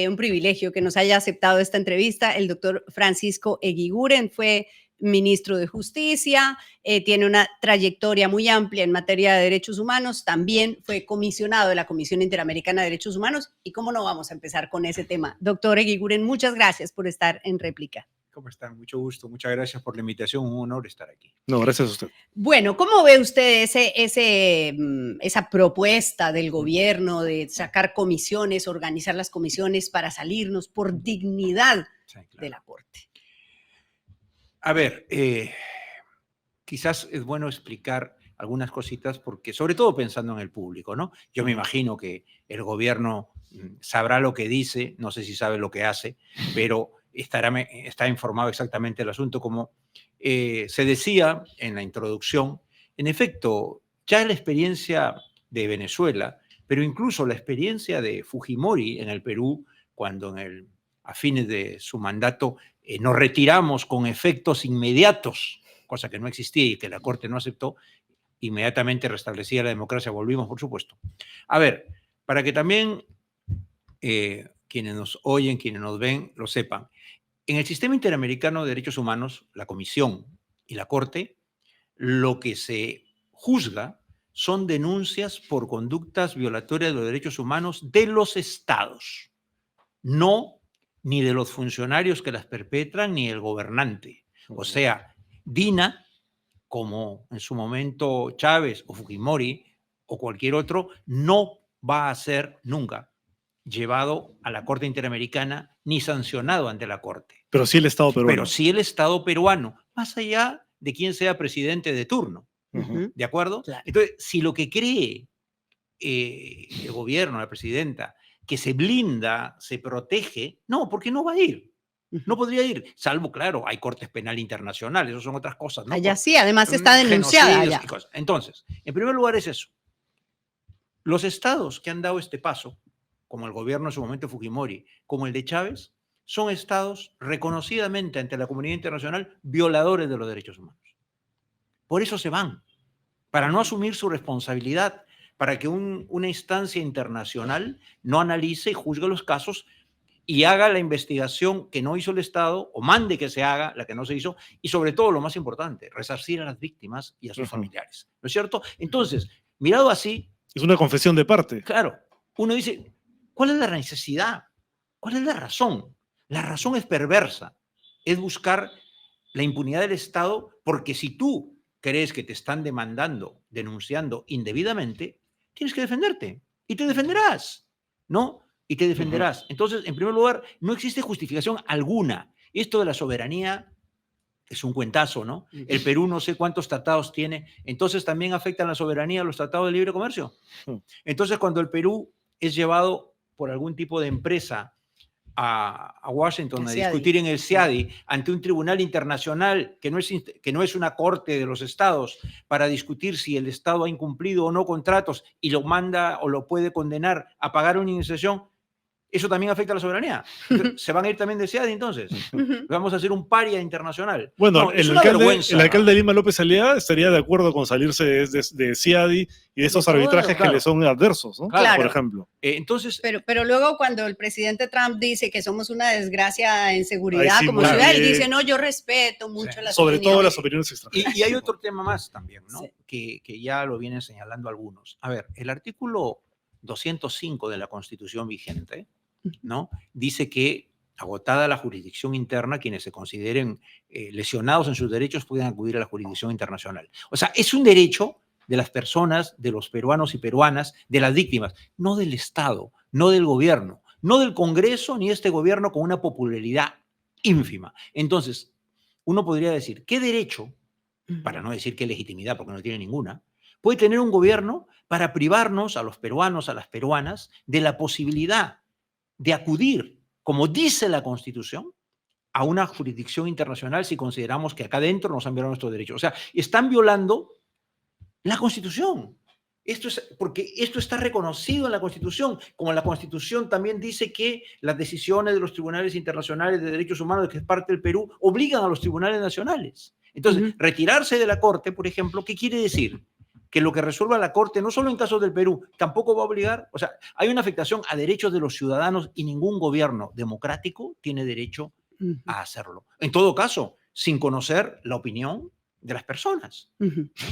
un privilegio que nos haya aceptado esta entrevista. El doctor Francisco Eguiguren fue ministro de Justicia, tiene una trayectoria muy amplia en materia de derechos humanos, también fue comisionado de la Comisión Interamericana de Derechos Humanos. ¿Y cómo no vamos a empezar con ese tema? Doctor Eguiguren, muchas gracias por estar en Réplica. ¿Cómo están? Mucho gusto. Muchas gracias por la invitación. Un honor estar aquí. No, gracias a usted. Bueno, ¿cómo ve usted esa propuesta del gobierno de sacar comisiones, organizar las comisiones para salirnos por dignidad de la Corte? A ver, quizás es bueno explicar algunas cositas porque, sobre todo pensando en el público, ¿no? Yo me imagino que el gobierno sabrá lo que dice, no sé si sabe lo que hace, pero está informado exactamente del asunto. Como se decía en la introducción, en efecto, ya la experiencia de Venezuela, pero incluso la experiencia de Fujimori en el Perú, cuando a fines de su mandato nos retiramos con efectos inmediatos, cosa que no existía y que la Corte no aceptó, inmediatamente restablecida la democracia, volvimos, por supuesto. A ver, para que también quienes nos oyen, quienes nos ven, lo sepan. En el sistema interamericano de derechos humanos, la Comisión y la Corte, lo que se juzga son denuncias por conductas violatorias de los derechos humanos de los estados, no ni de los funcionarios que las perpetran, ni el gobernante. O sea, DINA, como en su momento Chávez o Fujimori o cualquier otro, no va a ser nunca llevado a la Corte Interamericana ni sancionado ante la Corte. Pero sí el Estado peruano. Pero sí el Estado peruano, más allá de quién sea presidente de turno. ¿De acuerdo? Claro. Entonces, si lo que cree el gobierno, la presidenta, que se blinda, se protege, no, porque no va a ir. No podría ir, salvo, claro, hay cortes penales internacionales, eso son otras cosas, ¿no? Allá sí, además está denunciada allá. Entonces, en primer lugar es eso. Los estados que han dado este paso, como el gobierno en su momento Fujimori, como el de Chávez, son estados reconocidamente ante la comunidad internacional violadores de los derechos humanos. Por eso se van, para no asumir su responsabilidad, para que una instancia internacional no analice y juzgue los casos y haga la investigación que no hizo el Estado, o mande que se haga la que no se hizo, y sobre todo, lo más importante, resarcir a las víctimas y a sus familiares. ¿No es cierto? Entonces, mirado así... Es una confesión de parte. Claro. Uno dice, ¿cuál es la necesidad? ¿Cuál es la razón? La razón es perversa. Es buscar la impunidad del Estado, porque si tú crees que te están demandando, denunciando indebidamente, tienes que defenderte. Y te defenderás, ¿no? Y te defenderás. Entonces, en primer lugar, no existe justificación alguna. Esto de la soberanía es un cuentazo, ¿no? El Perú no sé cuántos tratados tiene, entonces también afectan la soberanía los tratados de libre comercio. Entonces, cuando el Perú es llevado por algún tipo de empresa a Washington a discutir en el CIADI ante un tribunal internacional que no es una corte de los estados para discutir si el estado ha incumplido o no contratos y lo manda o lo puede condenar a pagar una indemnización, eso también afecta a la soberanía. Se van a ir también de CIADI entonces. Vamos a hacer un paria internacional. Bueno, no, el alcalde de Lima, López Aliaga, estaría de acuerdo con salirse de CIADI y de esos arbitrajes que le son adversos, ¿no? Claro. Por ejemplo. Entonces, pero luego cuando el presidente Trump dice que somos una desgracia en seguridad como claro, ciudad, él dice, no, yo respeto mucho las sobre opiniones. todo las opiniones extranjeras. Y hay otro tema más también, ¿no? Que ya lo vienen señalando algunos. A ver, el artículo 205 de la Constitución vigente, ¿no? Dice que, agotada la jurisdicción interna, quienes se consideren lesionados en sus derechos pueden acudir a la jurisdicción internacional. O sea, es un derecho de las personas, de los peruanos y peruanas, de las víctimas, no del Estado, no del gobierno, no del Congreso, ni este gobierno con una popularidad ínfima. Entonces, uno podría decir, ¿qué derecho, para no decir qué legitimidad, porque no tiene ninguna, puede tener un gobierno para privarnos a los peruanos, a las peruanas, de la posibilidad de acudir, como dice la Constitución, a una jurisdicción internacional si consideramos que acá adentro nos han violado nuestros derechos? O sea, están violando la Constitución. Porque esto está reconocido en la Constitución, como la Constitución también dice que las decisiones de los tribunales internacionales de derechos humanos, de que es parte del Perú, obligan a los tribunales nacionales. Entonces, retirarse de la Corte, por ejemplo, ¿qué quiere decir? que lo que resuelva la Corte, no solo en casos del Perú, tampoco va a obligar, o sea, hay una afectación a derechos de los ciudadanos y ningún gobierno democrático tiene derecho a hacerlo. En todo caso, sin conocer la opinión de las personas.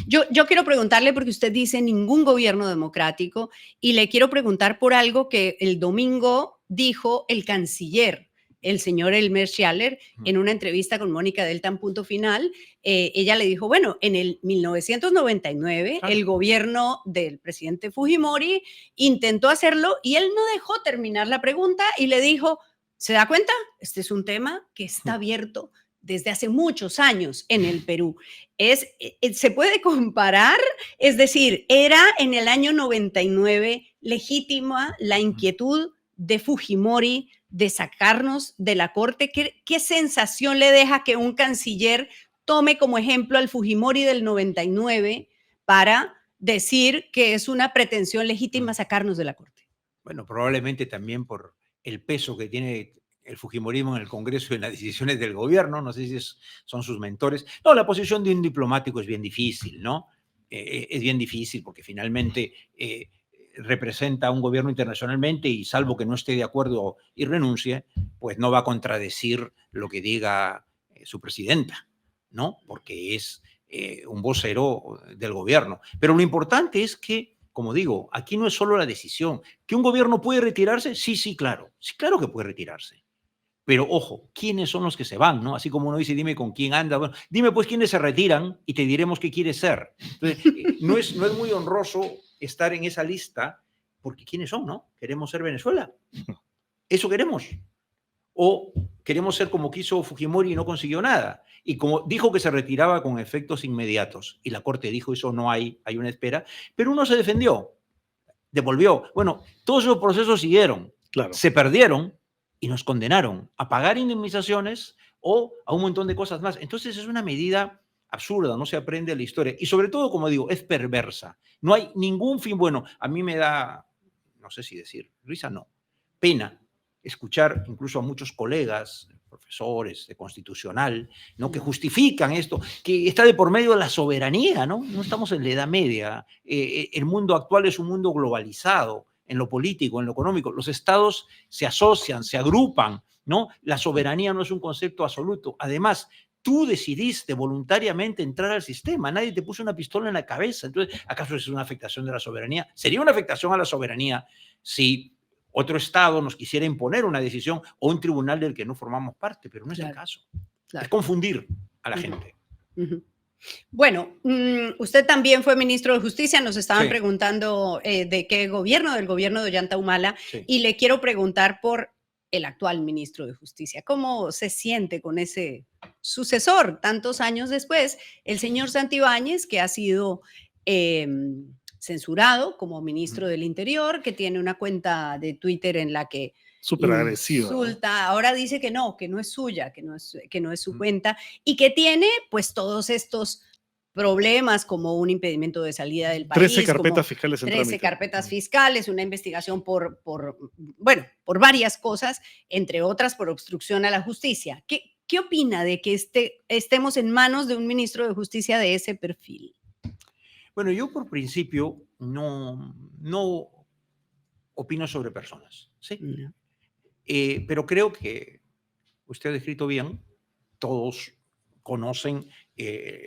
Yo quiero preguntarle, porque usted dice ningún gobierno democrático, y le quiero preguntar por algo que el domingo dijo el canciller, el señor Elmer Schaller, en una entrevista con Mónica Delta en Punto Final. Ella le dijo, bueno, en el 1999 el gobierno del presidente Fujimori intentó hacerlo y él no dejó terminar la pregunta y le dijo, ¿se da cuenta? Este es un tema que está abierto desde hace muchos años en el Perú. ¿Se puede comparar? Es decir, ¿era en el año 99 legítima la inquietud de Fujimori de sacarnos de la Corte? ¿Qué sensación le deja que un canciller tome como ejemplo al Fujimori del 99 para decir que es una pretensión legítima sacarnos de la Corte? Bueno, probablemente también por el peso que tiene el fujimorismo en el Congreso y en las decisiones del gobierno, no sé si son sus mentores. No, la posición de un diplomático es bien difícil, ¿no? Es bien difícil porque finalmente representa a un gobierno internacionalmente y salvo que no esté de acuerdo y renuncie, pues no va a contradecir lo que diga su presidenta, ¿no? Porque es un vocero del gobierno. Pero lo importante es que, como digo, aquí no es solo la decisión. ¿Que un gobierno puede retirarse? Sí, claro. Sí, claro que puede retirarse. Pero ojo, ¿quiénes son los que se van? ¿No? Así como uno dice, dime con quién anda. Bueno, dime pues quiénes se retiran y te diremos qué quieres ser. Entonces, no es muy honroso estar en esa lista porque ¿quiénes son? ¿No? ¿Queremos ser Venezuela? ¿Eso queremos? ¿O queremos ser como quiso Fujimori y no consiguió nada? Y como dijo que se retiraba con efectos inmediatos y la Corte dijo eso no hay una espera, pero uno se defendió, devolvió. Bueno, todos esos procesos siguieron, claro, se perdieron y nos condenaron a pagar indemnizaciones o a un montón de cosas más. Entonces es una medida absurda, no se aprende la historia. Y sobre todo, como digo, es perversa. No hay ningún fin bueno. A mí me da, no sé si decir, risa no, pena escuchar incluso a muchos colegas, profesores de constitucional, ¿no? Que justifican esto, que está de por medio de la soberanía, ¿no? No estamos en la Edad Media. El mundo actual es un mundo globalizado en lo político, en lo económico. Los estados se asocian, se agrupan, ¿no? La soberanía no es un concepto absoluto. Además, tú decidiste voluntariamente entrar al sistema, nadie te puso una pistola en la cabeza. Entonces, ¿acaso es una afectación de la soberanía? Sería una afectación a la soberanía si otro Estado nos quisiera imponer una decisión o un tribunal del que no formamos parte, pero no es el caso. Es confundir a la gente. Bueno, usted también fue ministro de Justicia, nos estaban preguntando de qué gobierno, del gobierno de Ollanta Humala, y le quiero preguntar por el actual ministro de Justicia. ¿Cómo se siente con ese sucesor tantos años después, el señor Santibáñez, que ha sido censurado como ministro del Interior, que tiene una cuenta de Twitter en la que súper agresiva, insulta, ¿no? Ahora dice que no es suya, que no es su cuenta, y que tiene pues todos estos problemas como un impedimento de salida del país. 13 carpetas fiscales en 13 trámite. carpetas fiscales, una investigación por varias cosas, entre otras por obstrucción a la justicia. ¿Qué opina de que estemos en manos de un ministro de Justicia de ese perfil? Bueno, yo por principio no opino sobre personas, ¿sí? Pero creo que usted ha descrito bien, todos conocen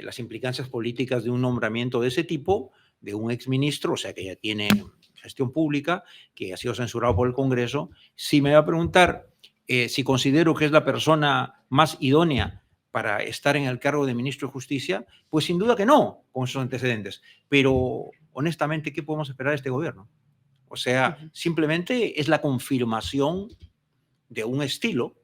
las implicancias políticas de un nombramiento de ese tipo, de un exministro, o sea que ya tiene gestión pública, que ha sido censurado por el Congreso. Si me va a preguntar si considero que es la persona más idónea para estar en el cargo de ministro de Justicia, pues sin duda que no, con esos antecedentes. Pero honestamente, ¿qué podemos esperar de este gobierno? O sea, simplemente es la confirmación de un estilo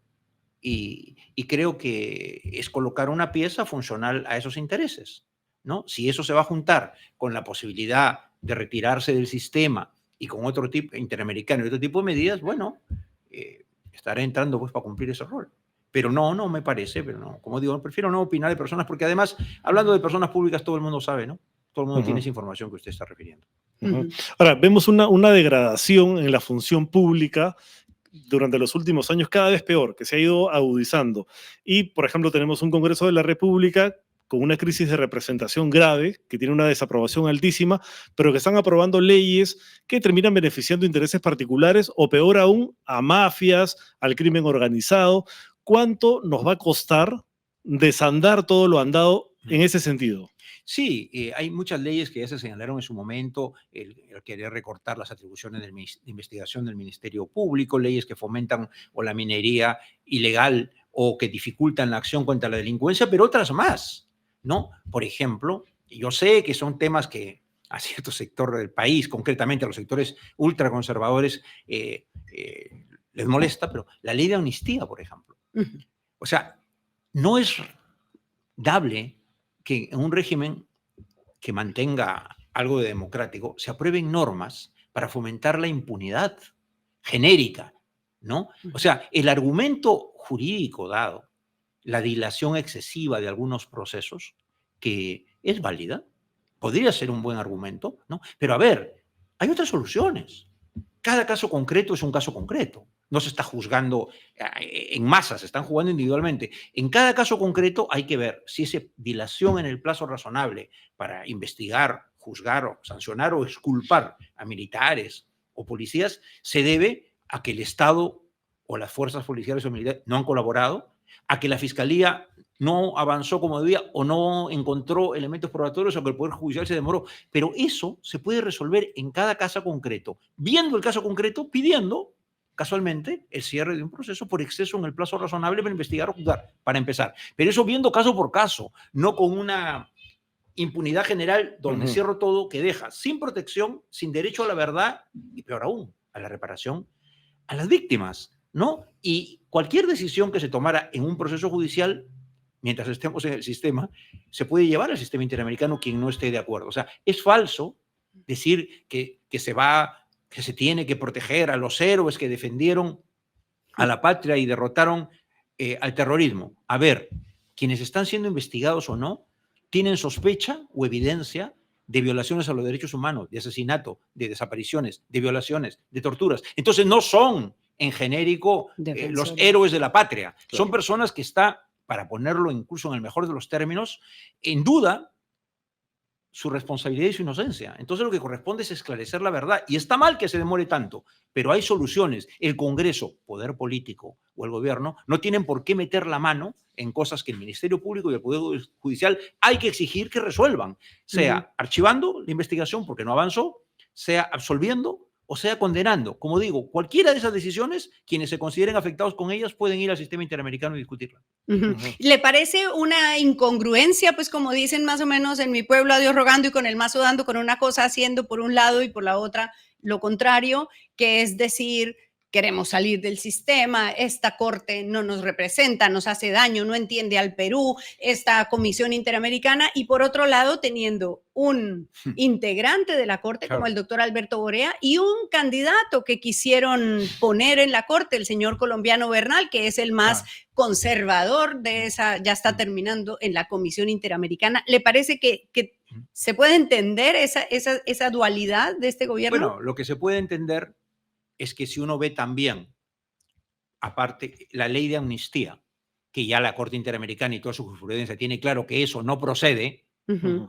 y creo que es colocar una pieza funcional a esos intereses, ¿no? Si eso se va a juntar con la posibilidad de retirarse del sistema y con otro tipo interamericano y otro tipo de medidas, bueno, estaré entrando pues para cumplir ese rol. Pero no me parece, pero no, como digo, prefiero no opinar de personas porque además, hablando de personas públicas, todo el mundo sabe, ¿no? Todo el mundo tiene esa información que usted está refiriendo. Ahora, vemos una degradación en la función pública durante los últimos años cada vez peor, que se ha ido agudizando. Y, por ejemplo, tenemos un Congreso de la República con una crisis de representación grave, que tiene una desaprobación altísima, pero que están aprobando leyes que terminan beneficiando intereses particulares o peor aún, a mafias, al crimen organizado. ¿Cuánto nos va a costar desandar todo lo andado en ese sentido? Sí, hay muchas leyes que ya se señalaron en su momento, el querer recortar las atribuciones de investigación del Ministerio Público, leyes que fomentan o la minería ilegal o que dificultan la acción contra la delincuencia, pero otras más, ¿no? Por ejemplo, yo sé que son temas que a cierto sector del país, concretamente a los sectores ultraconservadores, les molesta, pero la ley de amnistía, por ejemplo. O sea, no es dable que en un régimen que mantenga algo de democrático se aprueben normas para fomentar la impunidad genérica, ¿no? O sea, el argumento jurídico dado, la dilación excesiva de algunos procesos, que es válida, podría ser un buen argumento, ¿no? Pero a ver, hay otras soluciones. Cada caso concreto es un caso concreto. No se está juzgando en masa, se están jugando individualmente. En cada caso concreto hay que ver si esa dilación en el plazo razonable para investigar, juzgar o sancionar o exculpar a militares o policías se debe a que el Estado o las fuerzas policiales o militares no han colaborado, a que la Fiscalía no avanzó como debía o no encontró elementos probatorios o que el Poder Judicial se demoró. Pero eso se puede resolver en cada caso concreto, viendo el caso concreto, pidiendo casualmente el cierre de un proceso por exceso en el plazo razonable para investigar o juzgar, para empezar. Pero eso viendo caso por caso, no con una impunidad general donde cierro todo, que deja sin protección, sin derecho a la verdad y peor aún, a la reparación a las víctimas, ¿no? Y cualquier decisión que se tomara en un proceso judicial, mientras estemos en el sistema, se puede llevar al sistema interamericano quien no esté de acuerdo. O sea, es falso decir que se tiene que proteger a los héroes que defendieron a la patria y derrotaron al terrorismo. A ver, quienes están siendo investigados o no, tienen sospecha o evidencia de violaciones a los derechos humanos, de asesinato, de desapariciones, de violaciones, de torturas. Entonces no son en genérico los héroes de la patria. Claro. Son personas que están, para ponerlo incluso en el mejor de los términos, en duda su responsabilidad y su inocencia. Entonces lo que corresponde es esclarecer la verdad. Y está mal que se demore tanto, pero hay soluciones. El Congreso, poder político o el gobierno no tienen por qué meter la mano en cosas que el Ministerio Público y el Poder Judicial hay que exigir que resuelvan, sea archivando la investigación porque no avanzó, sea absolviendo o sea condenando. Como digo, cualquiera de esas decisiones, quienes se consideren afectados con ellas pueden ir al sistema interamericano y discutirla. ¿Le parece una incongruencia, pues como dicen más o menos en mi pueblo, a Dios rogando y con el mazo dando, con una cosa haciendo por un lado y por la otra lo contrario, que es decir, queremos salir del sistema, esta corte no nos representa, nos hace daño, no entiende al Perú, esta comisión interamericana, y por otro lado teniendo un integrante de la corte como el doctor Alberto Borea y un candidato que quisieron poner en la corte, el señor colombiano Bernal, que es el más conservador de esa, ya está terminando en la comisión interamericana? ¿Le parece que se puede entender esa dualidad de este gobierno? Bueno, lo que se puede entender es que si uno ve también, aparte, la ley de amnistía, que ya la Corte Interamericana y toda su jurisprudencia tiene claro que eso no procede,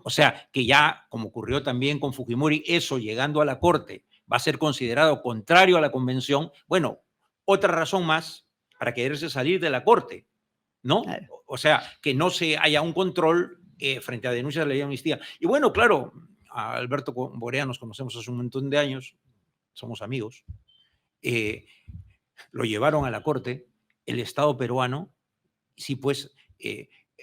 o sea, que ya, como ocurrió también con Fujimori, eso llegando a la Corte va a ser considerado contrario a la Convención, bueno, otra razón más para quererse salir de la Corte, ¿no? Claro. O sea, que no se haya un control frente a denuncias de la ley de amnistía. Y bueno, claro, a Alberto Borea nos conocemos hace un montón de años, somos amigos. Lo llevaron a la corte, el Estado peruano, sí, pues,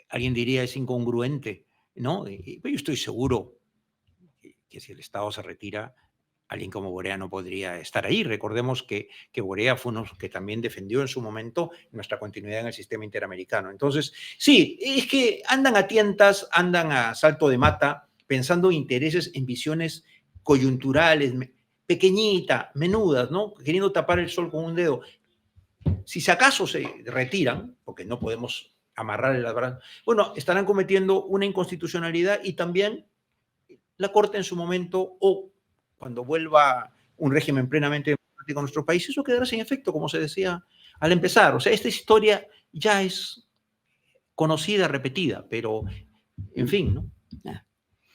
alguien diría es incongruente, ¿no? Pero yo estoy seguro que si el Estado se retira, alguien como Borea no podría estar ahí. Recordemos que Borea fue uno que también defendió en su momento nuestra continuidad en el sistema interamericano. Entonces, sí, es que andan a tientas, andan a salto de mata, pensando intereses en visiones coyunturales, pequeñita, menudas, ¿no? Queriendo tapar el sol con un dedo. Si acaso se retiran, porque no podemos amarrar las brazos, bueno, estarán cometiendo una inconstitucionalidad y también la Corte en su momento, o cuando vuelva un régimen plenamente democrático en nuestro país, eso quedará sin efecto, como se decía al empezar. O sea, esta historia ya es conocida, repetida, pero en fin, ¿no?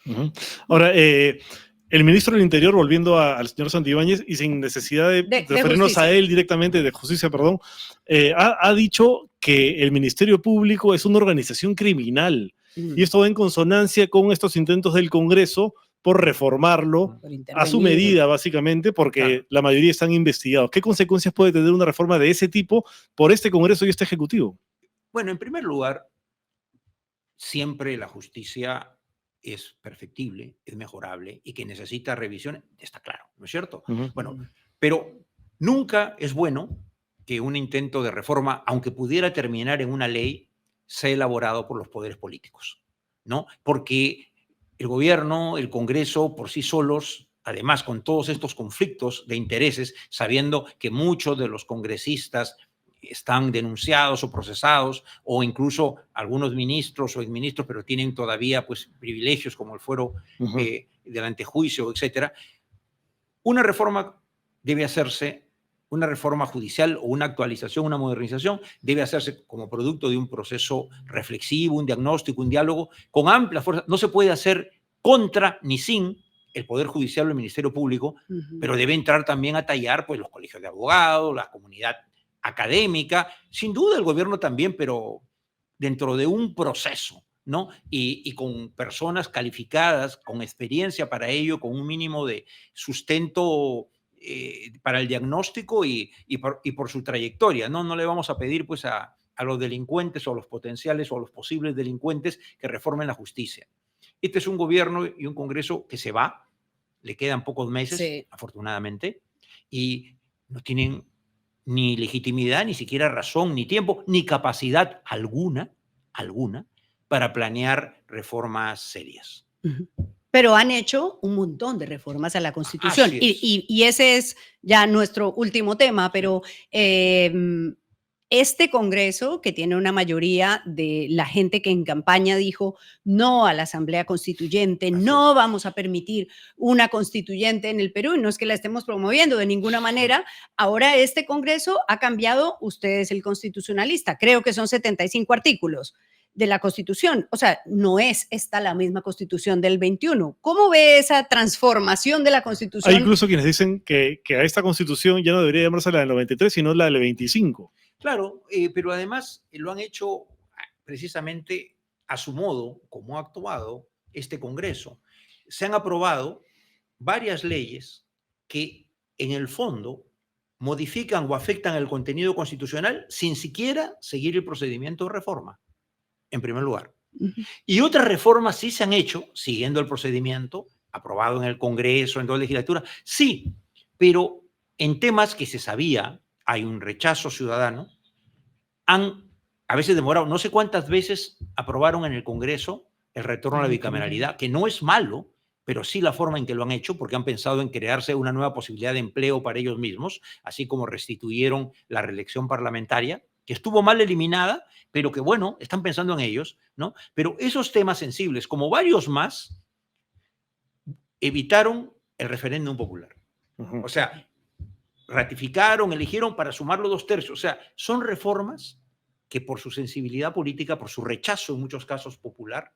Ujú. Ahora, el ministro del Interior, volviendo al señor Santibáñez, y sin necesidad de referirnos justicia. a él directamente, de justicia, perdón, ha dicho que el Ministerio Público es una organización criminal. Y esto va en consonancia con estos intentos del Congreso por reformarlo Por a su intervenir. medida, básicamente, porque Claro. la mayoría están investigados. ¿Qué consecuencias puede tener una reforma de ese tipo por este Congreso y este Ejecutivo? Bueno, en primer lugar, siempre la justicia es perfectible, es mejorable y que necesita revisión, está claro, ¿no es cierto? Ujú. Bueno, pero nunca es bueno que un intento de reforma, aunque pudiera terminar en una ley, sea elaborado por los poderes políticos, ¿no? Porque el gobierno, el Congreso, por sí solos, además con todos estos conflictos de intereses, sabiendo que muchos de los congresistas están denunciados o procesados, o incluso algunos ministros o exministros, pero tienen todavía pues, privilegios como el fuero del antejuicio, etcétera. Una reforma debe hacerse, una reforma judicial o una actualización, una modernización, debe hacerse como producto de un proceso reflexivo, un diagnóstico, un diálogo con amplia fuerza. No se puede hacer contra ni sin el Poder Judicial o el Ministerio Público, pero debe entrar también a tallar pues, los colegios de abogados, la comunidad académica, sin duda el gobierno también, pero dentro de un proceso, ¿no? Y con personas calificadas, con experiencia para ello, con un mínimo de sustento para el diagnóstico y por su trayectoria, ¿no? No le vamos a pedir pues a los delincuentes o a los potenciales o a los posibles delincuentes que reformen la justicia. Este es un gobierno y un Congreso que se va, le quedan pocos meses, Sí. afortunadamente, y no tienen ni legitimidad, ni siquiera razón, ni tiempo, ni capacidad alguna para planear reformas serias. Pero han hecho un montón de reformas a la Constitución. Así es. Y ese es ya nuestro último tema, pero este Congreso, que tiene una mayoría de la gente que en campaña dijo no a la Asamblea Constituyente, Así no es. vamos a permitir una constituyente en el Perú, y no es que la estemos promoviendo de ninguna manera, ahora este Congreso ha cambiado, usted es el constitucionalista, creo que son 75 artículos de la Constitución. O sea, no es esta la misma Constitución del 21. ¿Cómo ve esa transformación de la Constitución? Hay incluso quienes dicen que a esta Constitución ya no debería llamarse la del 93, sino la del 25. Claro, pero además lo han hecho precisamente a su modo, como ha actuado este Congreso. Se han aprobado varias leyes que en el fondo modifican o afectan el contenido constitucional sin siquiera seguir el procedimiento de reforma, en primer lugar. Y otras reformas sí se han hecho siguiendo el procedimiento aprobado en el Congreso, en toda la legislatura, sí, pero en temas que se sabía hay un rechazo ciudadano, han a veces demorado, no sé cuántas veces aprobaron en el Congreso el retorno a la bicameralidad, que no es malo, pero sí la forma en que lo han hecho, porque han pensado en crearse una nueva posibilidad de empleo para ellos mismos, así como restituyeron la reelección parlamentaria, que estuvo mal eliminada, pero que bueno, están pensando en ellos, ¿no? Pero esos temas sensibles, como varios más, evitaron el referéndum popular. O sea, ratificaron, eligieron para sumar los 2/3. O sea, son reformas que por su sensibilidad política, por su rechazo en muchos casos popular,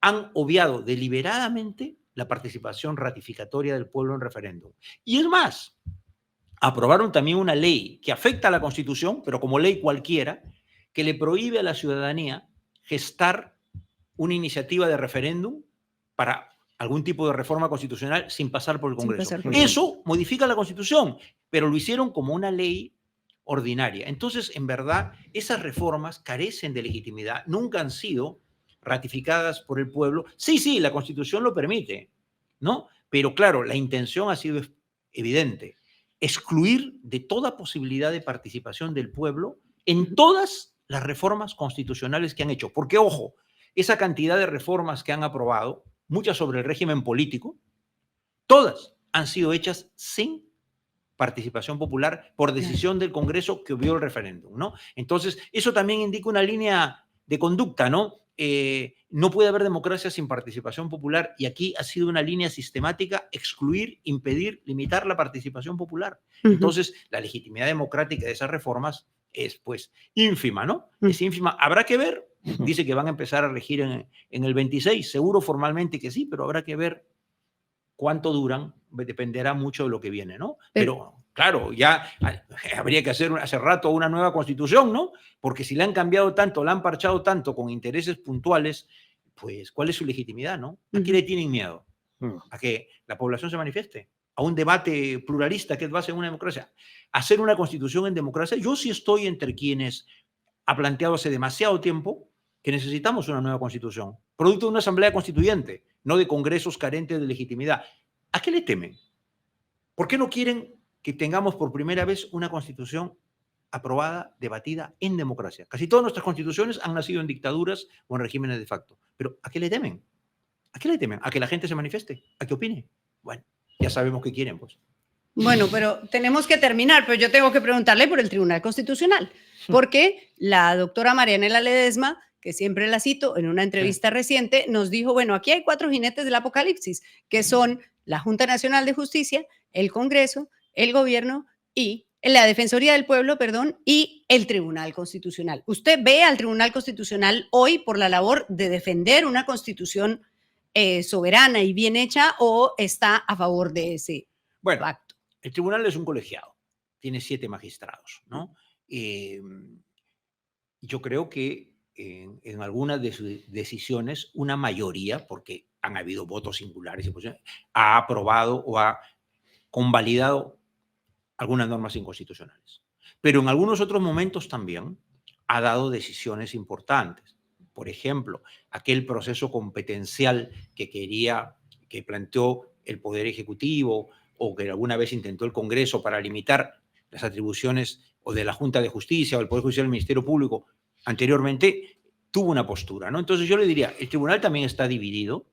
han obviado deliberadamente la participación ratificatoria del pueblo en referéndum. Y es más, aprobaron también una ley que afecta a la Constitución, pero como ley cualquiera, que le prohíbe a la ciudadanía gestar una iniciativa de referéndum para algún tipo de reforma constitucional sin pasar por el Congreso. Eso modifica la Constitución, pero lo hicieron como una ley ordinaria. Entonces, en verdad, esas reformas carecen de legitimidad, nunca han sido ratificadas por el pueblo. Sí, la Constitución lo permite, ¿no? Pero claro, la intención ha sido evidente, excluir de toda posibilidad de participación del pueblo en todas las reformas constitucionales que han hecho. Porque, ojo, esa cantidad de reformas que han aprobado, muchas sobre el régimen político, todas han sido hechas sin participación popular por decisión del Congreso que obvió el referéndum, ¿no? Entonces, eso también indica una línea de conducta, ¿no? No puede haber democracia sin participación popular y aquí ha sido una línea sistemática excluir, impedir, limitar la participación popular. Entonces, la legitimidad democrática de esas reformas es, pues, ínfima, ¿no? Es ínfima. Habrá que ver Dice que van a empezar a regir en el 26, seguro formalmente que sí, pero habrá que ver cuánto duran, dependerá mucho de lo que viene, ¿no? Pero claro, ya habría que hacer hace rato una nueva constitución, ¿no? Porque si la han cambiado tanto, la han parchado tanto con intereses puntuales, pues ¿cuál es su legitimidad, no? ¿A qué le tienen miedo? ¿A que la población se manifieste? ¿A un debate pluralista que es base en una democracia? ¿Hacer una constitución en democracia? Yo sí estoy entre quienes ha planteado hace demasiado tiempo que necesitamos una nueva constitución, producto de una asamblea constituyente, no de congresos carentes de legitimidad. ¿A qué le temen? ¿Por qué no quieren que tengamos por primera vez una constitución aprobada, debatida en democracia? Casi todas nuestras constituciones han nacido en dictaduras o en regímenes de facto. ¿Pero a qué le temen? ¿A qué le temen? ¿A que la gente se manifieste? ¿A que opine? Bueno, ya sabemos qué quieren, pues. Bueno, pero tenemos que terminar, pero yo tengo que preguntarle por el Tribunal Constitucional, porque la doctora Marianela Ledesma, que siempre la cito en una entrevista reciente, nos dijo, bueno, aquí hay 4 jinetes del apocalipsis, que son la Junta Nacional de Justicia, el Congreso, el Gobierno y la Defensoría del Pueblo, perdón, y el Tribunal Constitucional. ¿Usted ve al Tribunal Constitucional hoy por la labor de defender una constitución soberana y bien hecha o está a favor de ese pacto? El tribunal es un colegiado, tiene 7 magistrados, ¿no? Yo creo que en algunas de sus decisiones, una mayoría, porque han habido votos singulares, ha aprobado o ha convalidado algunas normas inconstitucionales. Pero en algunos otros momentos también ha dado decisiones importantes. Por ejemplo, aquel proceso competencial que planteó el Poder Ejecutivo o que alguna vez intentó el Congreso para limitar las atribuciones o de la Junta de Justicia o el Poder Judicial del Ministerio Público anteriormente, tuvo una postura, ¿no? Entonces yo le diría, el tribunal también está dividido.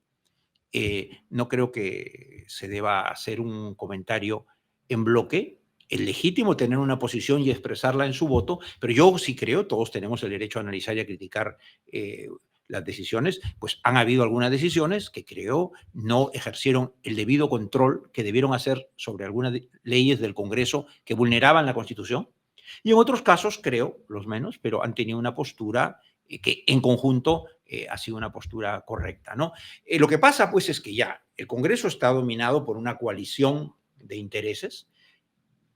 No creo que se deba hacer un comentario en bloque. Es legítimo tener una posición y expresarla en su voto, pero yo sí creo, todos tenemos el derecho a analizar y a criticar las decisiones, pues han habido algunas decisiones que creo no ejercieron el debido control que debieron hacer sobre algunas leyes del Congreso que vulneraban la Constitución. Y en otros casos, creo, los menos, pero han tenido una postura que en conjunto ha sido una postura correcta, ¿no? Lo que pasa, pues, es que ya el Congreso está dominado por una coalición de intereses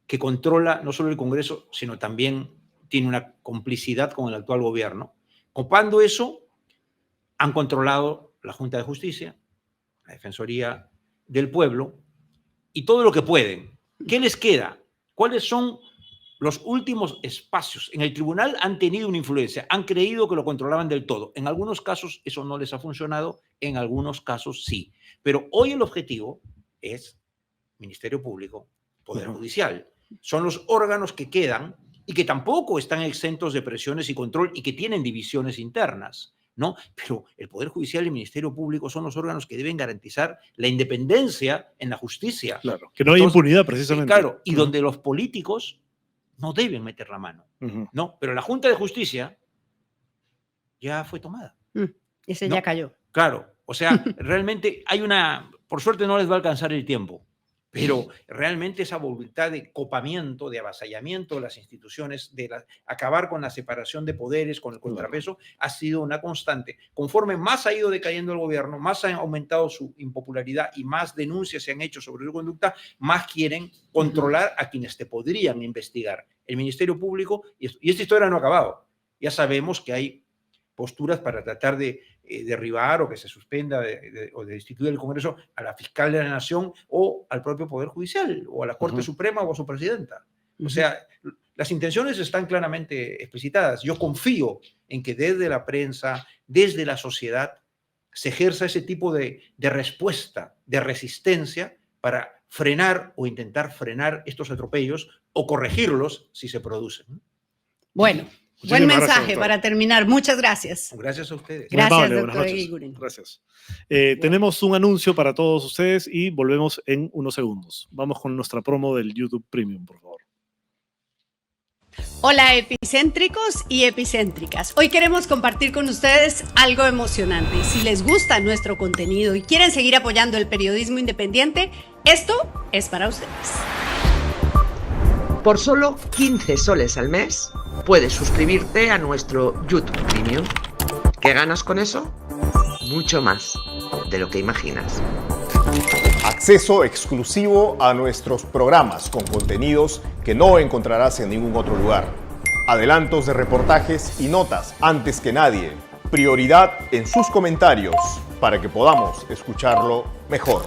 que controla no solo el Congreso, sino también tiene una complicidad con el actual gobierno. Copando eso, han controlado la Junta de Justicia, la Defensoría del Pueblo y todo lo que pueden. ¿Qué les queda? ¿Cuáles son los últimos espacios? En el tribunal han tenido una influencia, han creído que lo controlaban del todo. En algunos casos eso no les ha funcionado, en algunos casos sí. Pero hoy el objetivo es Ministerio Público, Poder Judicial. Son los órganos que quedan y que tampoco están exentos de presiones y control y que tienen divisiones internas, ¿no? Pero el Poder Judicial y el Ministerio Público son los órganos que deben garantizar la independencia en la justicia. Claro, que no haya impunidad precisamente. Claro, y donde los políticos no deben meter la mano, ¿no? Pero la Junta de Justicia ya fue tomada. Ese ya cayó. Claro, o sea, realmente hay por suerte no les va a alcanzar el tiempo, pero realmente esa voluntad de copamiento, de avasallamiento de las instituciones, acabar con la separación de poderes, con el contrapeso, ha sido una constante. Conforme más ha ido decayendo el gobierno, más ha aumentado su impopularidad y más denuncias se han hecho sobre su conducta, más quieren controlar a quienes te podrían investigar. El Ministerio Público, y esta historia no ha acabado. Ya sabemos que hay posturas para tratar de derribar o que se suspenda o de destituir el Congreso a la fiscal de la Nación o al propio Poder Judicial o a la Corte Suprema o a su presidenta. O sea, las intenciones están claramente explicitadas. Yo confío en que desde la prensa, desde la sociedad, se ejerza ese tipo de respuesta, de resistencia para frenar o intentar frenar estos atropellos o corregirlos si se producen. Bueno. Buen mensaje para terminar. Muchas gracias. Gracias a ustedes. Gracias, doctor Eguiguren. Gracias. Tenemos un anuncio para todos ustedes y volvemos en unos segundos. Vamos con nuestra promo del YouTube Premium, por favor. Hola, epicéntricos y epicéntricas. Hoy queremos compartir con ustedes algo emocionante. Y si les gusta nuestro contenido y quieren seguir apoyando el periodismo independiente, esto es para ustedes. Por solo 15 soles al mes, puedes suscribirte a nuestro YouTube Premium. ¿Qué ganas con eso? Mucho más de lo que imaginas. Acceso exclusivo a nuestros programas con contenidos que no encontrarás en ningún otro lugar. Adelantos de reportajes y notas antes que nadie. Prioridad en sus comentarios para que podamos escucharlo mejor.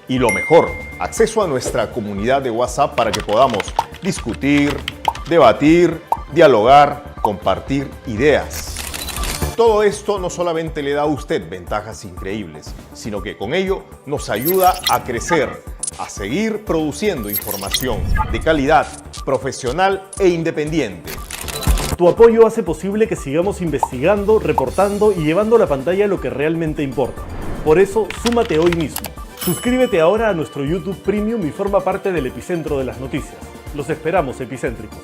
Y lo mejor, acceso a nuestra comunidad de WhatsApp para que podamos discutir, debatir, dialogar, compartir ideas. Todo esto no solamente le da a usted ventajas increíbles, sino que con ello nos ayuda a crecer, a seguir produciendo información de calidad, profesional e independiente. Tu apoyo hace posible que sigamos investigando, reportando y llevando a la pantalla lo que realmente importa. Por eso, súmate hoy mismo. Suscríbete ahora a nuestro YouTube Premium y forma parte del epicentro de las noticias. Los esperamos, epicéntricos.